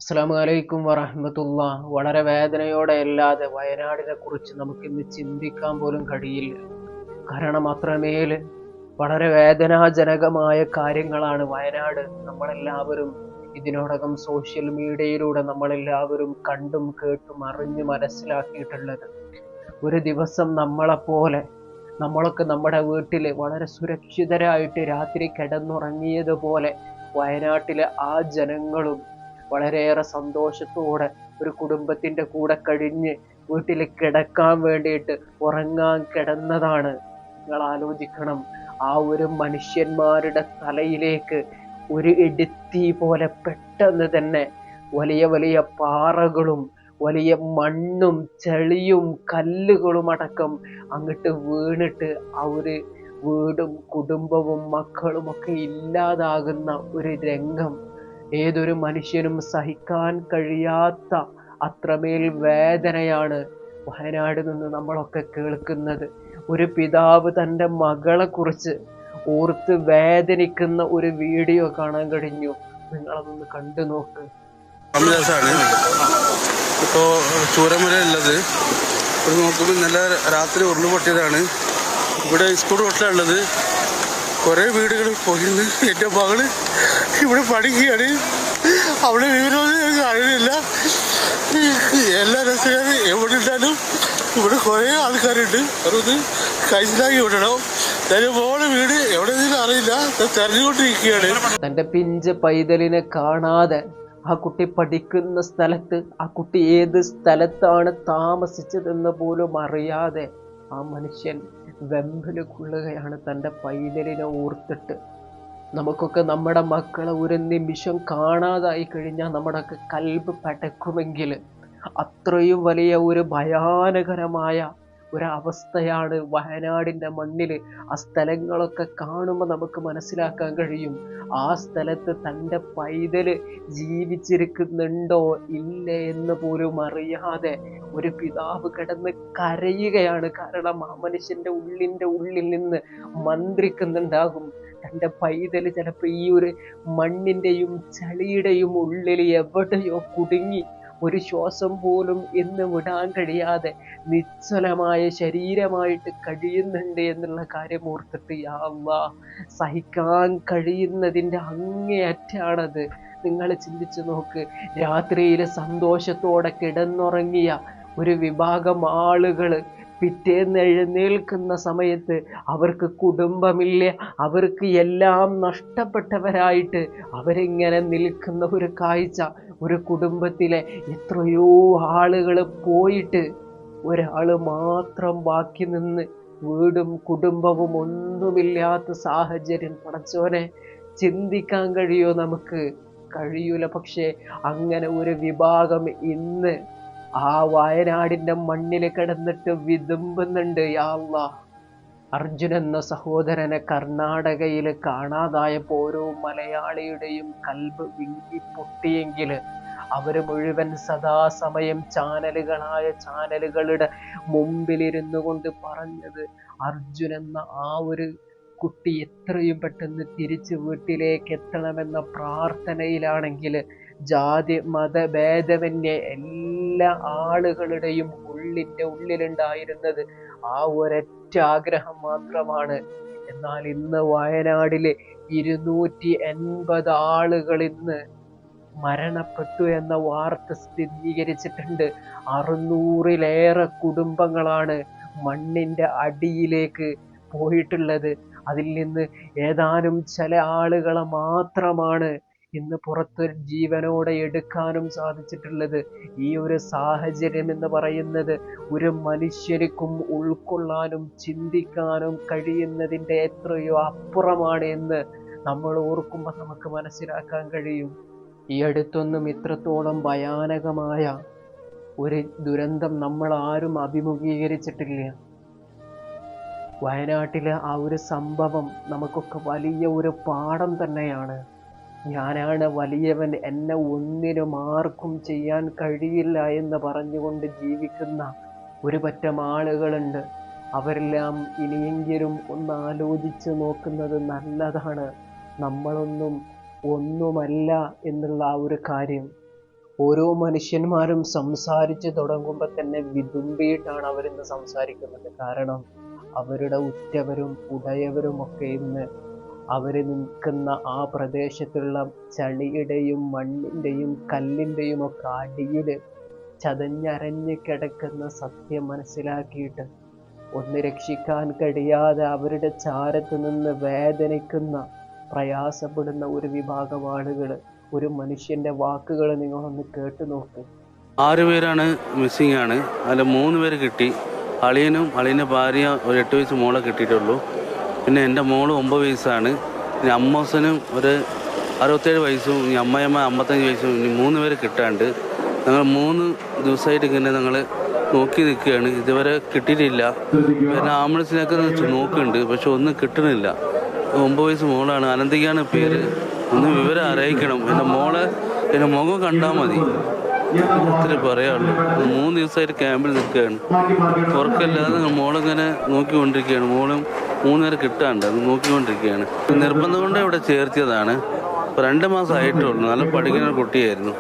അസ്സലാമു അലൈക്കും വറഹ്മത്തുള്ളാ. വളരെ വേദനയോടെ അല്ലാതെ വയനാടിനെ കുറിച്ച് നമുക്കിന്ന് ചിന്തിക്കാൻ പോലും കഴിയില്ല. കാരണം അത്രമേൽ വളരെ വേദനാജനകമായ കാര്യങ്ങളാണ് വയനാട് നമ്മളെല്ലാവരും ഇതിനോടകം സോഷ്യൽ മീഡിയയിലൂടെ നമ്മളെല്ലാവരും കണ്ടും കേട്ടും അറിഞ്ഞു മനസ്സിലാക്കിയിട്ടുള്ളത്. ഒരു ദിവസം നമ്മളൊക്കെ നമ്മുടെ വീട്ടിൽ വളരെ സുരക്ഷിതരായിട്ട് രാത്രി കിടന്നുറങ്ങിയതുപോലെ വയനാട്ടിലെ ആ ജനങ്ങളും വളരെയേറെ സന്തോഷത്തോടെ ഒരു കുടുംബത്തിൻ്റെ കൂടെ കഴിഞ്ഞ് വീട്ടിൽ കിടക്കാൻ വേണ്ടിയിട്ട് ഉറങ്ങാൻ കിടന്നതാണ്. നിങ്ങൾ ആലോചിക്കണം, ആ ഒരു മനുഷ്യന്മാരുടെ തലയിലേക്ക് ഒരു ഇടുത്തി പോലെ പെട്ടെന്ന് തന്നെ വലിയ വലിയ പാറകളും വലിയ മണ്ണും ചെളിയും കല്ലുകളും അടക്കം അങ്ങോട്ട് വീണിട്ട് ആ ഒരു വീടും കുടുംബവും മക്കളും ഒക്കെ ഇല്ലാതാകുന്ന ഒരു രംഗം ഏതൊരു മനുഷ്യനും സഹിക്കാൻ കഴിയാത്ത അത്രമേൽ വേദനയാണ് വയനാട് നിന്ന് നമ്മളൊക്കെ കേൾക്കുന്നത്. ഒരു പിതാവ് തൻ്റെ മകളെ കുറിച്ച് ഓർത്ത് വേദനിക്കുന്ന ഒരു വീഡിയോ കാണാൻ കഴിഞ്ഞു. നിങ്ങളതൊന്ന് കണ്ടു നോക്ക്. ഇപ്പോൾ ചൂരമലയുള്ളത് ഇവിടെ നോക്കുമ്പോൾ ഇന്നലെ രാത്രി ഉരുളുപൊട്ടിയതാണ്. ഇവിടെ സ്കൂൾ തൊട്ടുള്ളത് കുറേ വീടുകൾ പോയിരുന്നു. എൻ്റെ മകള് ഇവിടെ പഠിക്കുകയാണ്. അവിടെ വിവരമൊന്നും അറിയില്ല. എല്ലാ രസക്കാരും എവിടെ ഇട്ടാലും ഇവിടെ കുറേ ആൾക്കാരുണ്ട്. അതൊന്ന് കഴിച്ചിലാക്കി വിടണം. എൻ്റെ മോളെ വീട് എവിടെയെങ്കിലും അറിയില്ല, തെരഞ്ഞുകൊണ്ടിരിക്കുകയാണ്. തൻ്റെ പിഞ്ച് പൈതലിനെ കാണാതെ ആ കുട്ടി പഠിക്കുന്ന സ്ഥലത്ത് ആ കുട്ടി ഏത് സ്ഥലത്താണ് താമസിച്ചതെന്ന് പോലും അറിയാതെ ആ മനുഷ്യൻ വെമ്പല് കൊള്ളുകയാണ് തൻ്റെ പൈതലിനെ ഓർത്തിട്ട്. നമുക്കൊക്കെ നമ്മുടെ മക്കളെ ഒരു നിമിഷം കാണാതായി കഴിഞ്ഞാൽ നമ്മുടെയൊക്കെ കൽബ് പടക്കുമെങ്കിൽ അത്രയും വലിയ ഒരു ഭയാനകരമായ ഒരവസ്ഥയാണ് വയനാടിൻ്റെ മണ്ണിൽ. ആ സ്ഥലങ്ങളൊക്കെ കാണുമ്പോൾ നമുക്ക് മനസ്സിലാക്കാൻ കഴിയും ആ സ്ഥലത്ത് തൻ്റെ പൈതൽ ജീവിച്ചിരിക്കുന്നുണ്ടോ ഇല്ലേ എന്ന് പോലും അറിയാതെ ഒരു പിതാവ് കിടന്ന് കരയുകയാണ്. കാരണം ആ മനുഷ്യൻ്റെ ഉള്ളിൽ നിന്ന് മന്ത്രിക്കുന്നുണ്ടാകും, തൻ്റെ പൈതൽ ചിലപ്പോൾ ഈ ഒരു മണ്ണിൻ്റെയും ചളിയുടെയും ഉള്ളിൽ എവിടെയോ കുടുങ്ങി ഒരു ശ്വാസം പോലും എന്ന് വിടാൻ കഴിയാതെ നിശ്ചലമായ ശരീരമായിട്ട് കഴിയുന്നുണ്ട് എന്നുള്ള കാര്യം ഓർത്തിട്ട് യാ അല്ലാഹ്, സഹിക്കാൻ കഴിയുന്നതിൻ്റെ അങ്ങേയറ്റാണത്. നിങ്ങൾ ചിന്തിച്ചു നോക്ക്, രാത്രിയിൽ സന്തോഷത്തോടെ കിടന്നുറങ്ങിയ ഒരു വിഭാഗം ആളുകൾ പിറ്റേന്ന് എഴുന്നേൽക്കുന്ന സമയത്ത് അവർക്ക് കുടുംബമില്ല, അവർക്ക് എല്ലാം നഷ്ടപ്പെട്ടവരായിട്ട് അവരിങ്ങനെ നിൽക്കുന്ന ഒരു കാഴ്ച. ഒരു കുടുംബത്തിലെ എത്രയോ ആളുകൾ പോയിട്ട് ഒരാൾ മാത്രം ബാക്കി നിന്ന് വീടും കുടുംബവും ഒന്നുമില്ലാത്ത സാഹചര്യം. പടച്ചോനെ, ചിന്തിക്കാൻ കഴിയോ നമുക്ക്? കഴിയൂല. പക്ഷേ അങ്ങനെ ഒരു വിഭാഗം ഇന്ന് ആ വയനാടിൻ്റെ മണ്ണിൽ കിടന്നിട്ട് വിതുമ്പുന്നുണ്ട്. യാ അല്ലാഹ്, അർജുൻ എന്ന സഹോദരനെ കർണാടകയിൽ കാണാതായപ്പോൾ ഓരോ മലയാളിയുടെയും കൽബ് വിങ്ങി പൊട്ടിയെങ്കിൽ അവർ മുഴുവൻ സദാസമയം ചാനലുകളുടെ മുമ്പിലിരുന്നു കൊണ്ട് പറഞ്ഞത് അർജുൻ എന്ന ആ ഒരു കുട്ടി എത്രയും പെട്ടെന്ന് തിരിച്ച് വീട്ടിലേക്ക് എത്തണമെന്ന പ്രാർത്ഥനയിലാണെങ്കിൽ ജാതി മത ഭേദമന്യേ എല്ലാ ആളുകളുടെയും ഉള്ളിലുണ്ടായിരുന്നത് ആ ഒരൊറ്റ ആഗ്രഹം മാത്രമാണ്. എന്നാൽ ഇന്ന് വയനാടിലെ 280 ആളുകൾ ഇന്ന് മരണപ്പെട്ടു എന്ന വാർത്ത സ്ഥിരീകരിച്ചിട്ടുണ്ട്. 600-ലേറെ കുടുംബങ്ങളാണ് മണ്ണിൻ്റെ അടിയിലേക്ക് പോയിട്ടുള്ളത്. അതിൽ നിന്ന് ഏതാനും ചില ആളുകളെ മാത്രമാണ് ഇന്ന് പുറത്ത് ജീവനോടെ എടുക്കാനും സാധിച്ചിട്ടുള്ളത്. ഈ ഒരു സാഹചര്യം എന്ന് പറയുന്നത് ഒരു മനുഷ്യർക്കും ഉൾക്കൊള്ളാനും ചിന്തിക്കാനും കഴിയുന്നതിൻ്റെ എത്രയോ അപ്പുറമാണ് എന്ന് നമ്മൾ ഓർക്കുമ്പോൾ നമുക്ക് മനസ്സിലാക്കാൻ കഴിയും. ഈ അടുത്തൊന്നും ഇത്രത്തോളം ഭയാനകമായ ഒരു ദുരന്തം നമ്മൾ ആരും അഭിമുഖീകരിച്ചിട്ടില്ല. വയനാട്ടിലെ ആ ഒരു സംഭവം നമുക്കൊക്കെ വലിയ ഒരു പാഠം തന്നെയാണ്. ഞാനാണ് വലിയവൻ, എന്നെ ഒന്നിനും ആർക്കും ചെയ്യാൻ കഴിയില്ല എന്ന് പറഞ്ഞുകൊണ്ട് ജീവിക്കുന്ന ഒരു പറ്റം ആളുകളുണ്ട്. അവരെല്ലാം ഇനിയെങ്കിലും ഒന്ന് ആലോചിച്ച് നോക്കുന്നത് നല്ലതാണ്. നമ്മളൊന്നുമല്ല എന്നുള്ള ആ ഒരു കാര്യം. ഓരോ മനുഷ്യന്മാരും സംസാരിച്ചു തുടങ്ങുമ്പോൾ തന്നെ വിതുമ്പിയിട്ടാണ് അവരിന്ന് സംസാരിക്കുന്നത്. കാരണം അവരുടെ ഉറ്റവരും ഉടയവരുമൊക്കെ ഇന്ന് അവർ നിൽക്കുന്ന ആ പ്രദേശത്തുള്ള ചളിയുടെയും മണ്ണിൻ്റെയും കല്ലിൻ്റെയും ഒക്കെ അടിയിൽ ചതഞ്ഞരഞ്ഞ് കിടക്കുന്ന സത്യം മനസ്സിലാക്കിയിട്ട് ഒന്ന് രക്ഷിക്കാൻ കഴിയാതെ അവരുടെ ചാരത്ത് നിന്ന് വേദനിക്കുന്ന പ്രയാസപ്പെടുന്ന ഒരു വിഭാഗം ആളുകൾ. ഒരു മനുഷ്യൻ്റെ വാക്കുകൾ നിങ്ങളൊന്ന് കേട്ടു നോക്ക്. 6 പേരാണ് മിസ്സിംഗ് ആണ്. അതിൽ 3 പേര് കിട്ടി. അളിയനും അളിയൻ്റെ ഭാര്യ ഒരു 8 വയസ്സ് മോളെ കിട്ടിയിട്ടുള്ളൂ. പിന്നെ എൻ്റെ മോള് 9 വയസ്സാണ്. പിന്നെ അമ്മോസനും ഒരു 67 വയസ്സും ഇനി അമ്മയമ്മ 55 വയസ്സും. ഇനി 3 പേര് കിട്ടാണ്ട്. ഞങ്ങൾ 3 ദിവസമായിട്ട് ഇങ്ങനെ ഞങ്ങൾ നോക്കി നിൽക്കുകയാണ്. ഇതുവരെ കിട്ടിയിട്ടില്ല. പിന്നെ ആംബുലൻസിനൊക്കെ നോക്കുന്നുണ്ട്, പക്ഷെ ഒന്നും കിട്ടണില്ല. 9 വയസ്സ് മോളാണ്, അനന്തികയാണ് പേര്. ഒന്ന് വിവരം അറിയിക്കണം. എൻ്റെ മുഖം കണ്ടാൽ മതി, ഒത്തിരി പറയാനുള്ളൂ. 3 ദിവസമായിട്ട് ക്യാമ്പിൽ നിൽക്കുകയാണ്. ഉറക്കമില്ലാതെ മോളിങ്ങനെ നോക്കിക്കൊണ്ടിരിക്കുകയാണ്. മോളും 3 പേര് കിട്ടാണ്ട് അത് നോക്കിക്കൊണ്ടിരിക്കുകയാണ്. നിർബന്ധം കൊണ്ട് ഇവിടെ ചേർത്തിയതാണ്. ഇപ്പോൾ 2 മാസം ആയിട്ടുള്ളൂ. നല്ല പഠിക്കുന്ന ഒരു കുട്ടിയായിരുന്നു.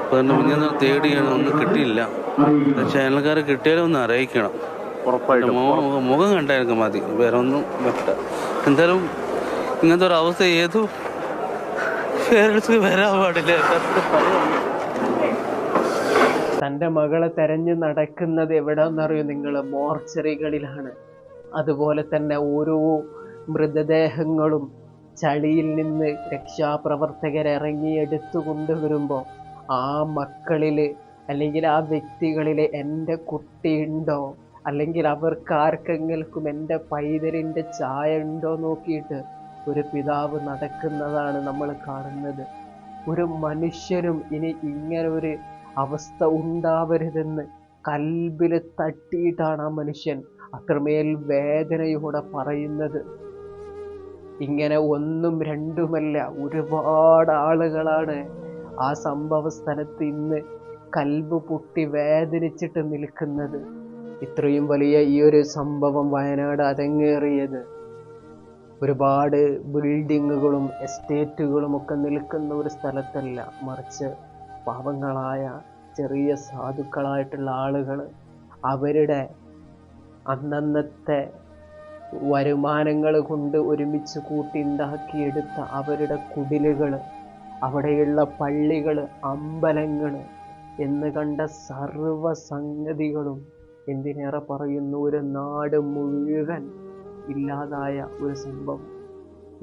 അപ്പോൾ എൻ്റെ മുന്നേ തേടിയാണ്, ഒന്നും കിട്ടിയില്ല. ചാനൽക്കാരെ കിട്ടിയാലും ഒന്ന് അറിയിക്കണം. ഉറപ്പായിട്ടും മുഖം കണ്ടായിരിക്കും മതി, വേറെ ഒന്നും പറ്റ. എന്തായാലും ഇങ്ങനത്തെ ഒരു അവസ്ഥ ഏതു പേരൻസ് വരാൻ പാടില്ല. തൻ്റെ മകളെ തെരഞ്ഞു നടക്കുന്നത് എവിടെയെന്നറിയോ നിങ്ങൾ? മോർച്ചറികളിലാണ്. അതുപോലെ തന്നെ ഓരോ മൃതദേഹങ്ങളും ചളിയിൽ നിന്ന് രക്ഷാപ്രവർത്തകർ ഇറങ്ങി എടുത്തു കൊണ്ടുവരുമ്പോൾ ആ മക്കളിൽ അല്ലെങ്കിൽ ആ വ്യക്തികളിൽ എൻ്റെ കുട്ടിയുണ്ടോ, അല്ലെങ്കിൽ അവർക്ക് ആർക്കെങ്കിലും എൻ്റെ പൈതലിൻ്റെ ഛായ ഉണ്ടോ നോക്കിയിട്ട് ഒരു പിതാവ് നടക്കുന്നതാണ് നമ്മൾ കാണുന്നത്. ഒരു മനുഷ്യനും ഇനി ഇങ്ങനെ ഒരു അവസ്ഥ ഉണ്ടാവരുതെന്ന് കൽബിൽ തട്ടിയിട്ടാണ് ആ മനുഷ്യൻ അത്രമേൽ വേദനയോടെ പറയുന്നത്. ഇങ്ങനെ 1ഉം 2ഉമല്ല, ഒരുപാട് ആളുകളാണ് ആ സംഭവ സ്ഥലത്ത് ഇന്ന് കൽബ് പൊട്ടി വേദനിച്ചിട്ട് നിൽക്കുന്നത്. ഇത്രയും വലിയ ഈ ഒരു സംഭവം വയനാട് അരങ്ങേറിയത് ഒരുപാട് ബിൽഡിങ്ങുകളും എസ്റ്റേറ്റുകളും ഒക്കെ നിൽക്കുന്ന ഒരു സ്ഥലത്തല്ല, മറിച്ച് പാവങ്ങളായ ചെറിയ സാധുക്കളായിട്ടുള്ള ആളുകൾ അവരുടെ അന്നന്നത്തെ വരുമാനങ്ങൾ കൊണ്ട് ഒരുമിച്ച് കൂട്ടിയുണ്ടാക്കിയെടുത്ത അവരുടെ കുടിലുകൾ, അവിടെയുള്ള പള്ളികൾ, അമ്പലങ്ങൾ എന്ന് കണ്ട സർവ സംഗതികളും, എന്തിനേറെ പറയുന്നു, ഒരു നാട് മുഴുവൻ ഇല്ലാതായ ഒരു സംഭവം.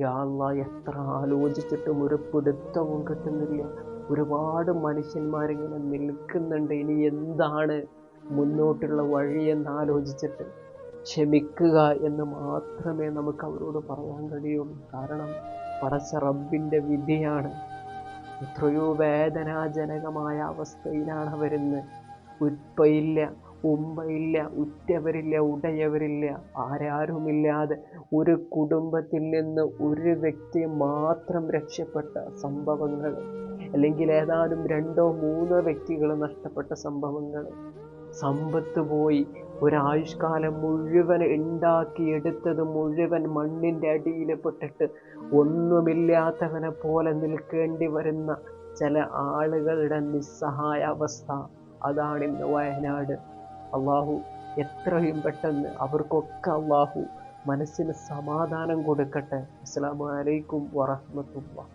യാ അല്ലാഹ്, എത്ര ആലോചിച്ചിട്ടും ഒരു പിടുത്തവും കിട്ടുന്നില്ല. ഒരുപാട് മനുഷ്യന്മാരിങ്ങനെ നിൽക്കുന്നുണ്ട്. ഇനി എന്താണ് മുന്നോട്ടുള്ള വഴിയെന്ന് ആലോചിച്ചിട്ട് ക്ഷമിക്കുക എന്ന് മാത്രമേ നമുക്ക് അവരോട് പറയാൻ കഴിയുള്ളൂ. കാരണം പടച്ച റബ്ബിൻ്റെ വിധിയാണ്. എത്രയോ വേദനാജനകമായ അവസ്ഥയിലാണ് അവരിന്ന്. ഉപ്പയില്ല, ഉമ്മയില്ല, ഉറ്റവരില്ല, ഉടയവരില്ല, ആരാരുമില്ലാതെ ഒരു കുടുംബത്തിൽ നിന്ന് ഒരു വ്യക്തി മാത്രം രക്ഷപ്പെട്ട സംഭവങ്ങൾ, അല്ലെങ്കിൽ ഏതാനും 2ഓ 3ഓ വ്യക്തികൾ നഷ്ടപ്പെട്ട സംഭവങ്ങൾ. സമ്പത്ത് പോയി, ഒരായുഷ്കാലം മുഴുവൻ ഉണ്ടാക്കിയെടുത്തത് മുഴുവൻ മണ്ണിൻ്റെ അടിയിൽ പെട്ടിട്ട് ഒന്നുമില്ലാത്തവനെ പോലെ നിൽക്കേണ്ടി വരുന്ന ചില ആളുകളുടെ നിസ്സഹായ അവസ്ഥ. അതാണിന്ന് വയനാട്. അള്ളാഹു എത്രയും പെട്ടെന്ന് അവർക്കൊക്കെ അള്ളാഹു മനസ്സിന് സമാധാനം കൊടുക്കട്ടെ. അസ്സലാമു അലൈക്കും വറഹ്മത്തുള്ളാഹി.